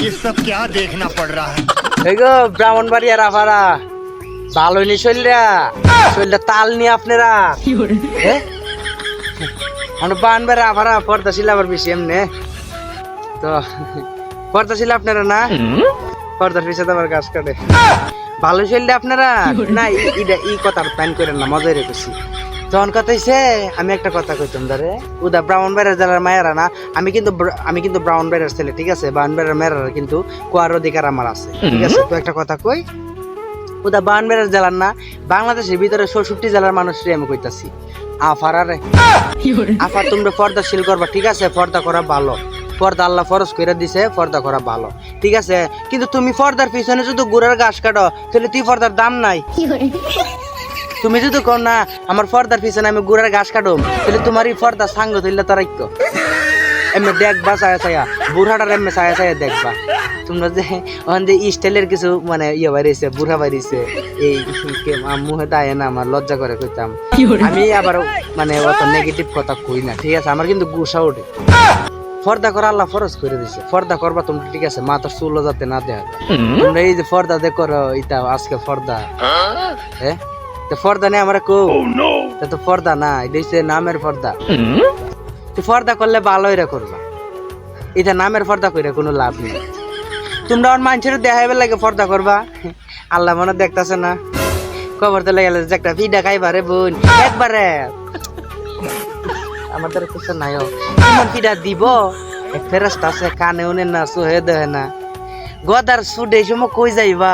ये सब क्या देखना पड़ रहा है। এগো ব্রাহ্মণবাড়িয়া রাফারা ভালো নি শৈলটা তাল নি আপনারা আমরা বানবার রাফারা পর্দা ছিল আবার বেশি এমনি তো পর্দা ছিল আপনারা না পর্দার পিছিয়ে তো আবার গাছ কাটে ভালো শৈলটা আপনারা না ই কথা প্যান করেন না মজাই রেখেছি তখন কথা হইছে আমি একটা কথা কইতাম ধরে উদা ব্রাহ্মণবাড়িয়ার জেলার মায়েরা না আমি কিন্তু ব্রাহ্মণবাড়িয়ার ছেলে ঠিক আছে ব্রাহ্মণবাড়িয়ার মেয়েরা কিন্তু কোয়ার অধিকার আমার আছে ঠিক আছে তো একটা কথা কই উদা ব্রাহ্মণবাড়িয়ার জেলার না বাংলাদেশের ভিতরে ৬৬ জেলার মানুষই আমি কইতাছি আফারারে আফা তোমরা পর্দাশীল করবা ঠিক আছে পর্দা করা ভালো পর্দা আল্লাহ ফরজ করে দিছে পর্দা করা ভালো ঠিক আছে কিন্তু তুমি পর্দার পিছনে যদি গুড়ার ঘাস কাটো তাহলে তুই পর্দার দাম নাই তুমি যদি কও না আমার পর্দার পিছনে আমি গুড়ার ঘাস কাটো তাহলে তোমার এই পর্দা সাঙ্গ তুললে তার একটু এমনি দেখবা ছায়া ছায়া বুড়াটার এমনি ছায়া ছায়া দেখবা তোমরা যে ওখান যে স্টাইলের কিছু মানে ইয়ে বাড়িয়েছে বুড়া বাড়িয়েছে এই মুখে দায় না আমার লজ্জা করে কইতাম আমি আবার মানে অত নেগেটিভ কথা কই না ঠিক আছে আমার কিন্তু গুসা ওঠে পর্দা করা আল্লাহ ফরজ করে দিছে পর্দা করবা তোমরা ঠিক আছে মাথার চুলও যাতে না দেখা তোমরা এই যে পর্দা দে করো এটা আজকে পর্দা হ্যাঁ তো পর্দা নেই আমরা কো তো পর্দা না এটা হচ্ছে নামের পর্দা তো পর্দা করলে ভালোই রে করবা এটা নামের পর্দা করে কোনো লাভ নেই তোমরা আমার মানুষের দেখাইবার লাগে পর্দা করবা আল্লাহ মনে দেখতেছে না কবর তো লেগে যে একটা ভিডা খাইবারে বোন একবারে আমাদের কিছু নাই তোমার ভিডা দিব এক ফেরস্তা আছে কানে উনে না সোহে দেহে না গদার সুডে সময় কই যাইবা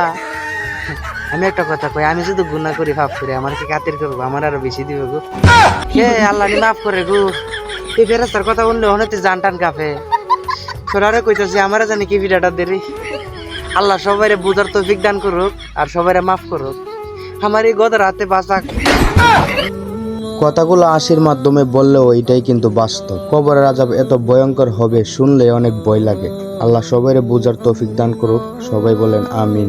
আমি একটা কথা কই আমি শুধু গুনাহ করি ভাব করি আমার কি কাতির করবো আমার আরো বেশি দিবে গো হে আল্লাহ নি মাফ করে গো এই ফেরেস্তার কথা বললে হনেতে জান টান কাঁপে তোরারে কইতাছি আমারে জানি কি ভিডিওটা দেরি আল্লাহ সবাইরে বুঝার তৌফিক দান করুক আর সবাইরে মাফ করুক আমার এই গদার হাতে বাঁচাক কথাগুলো আশির মাধ্যমে বললেও এটাই কিন্তু বাস্তব কবরের আযাব এত ভয়ঙ্কর হবে শুনলে অনেক ভয় লাগে আল্লাহ সবাইরে বুঝার তৌফিক দান করুক সবাই বলেন আমিন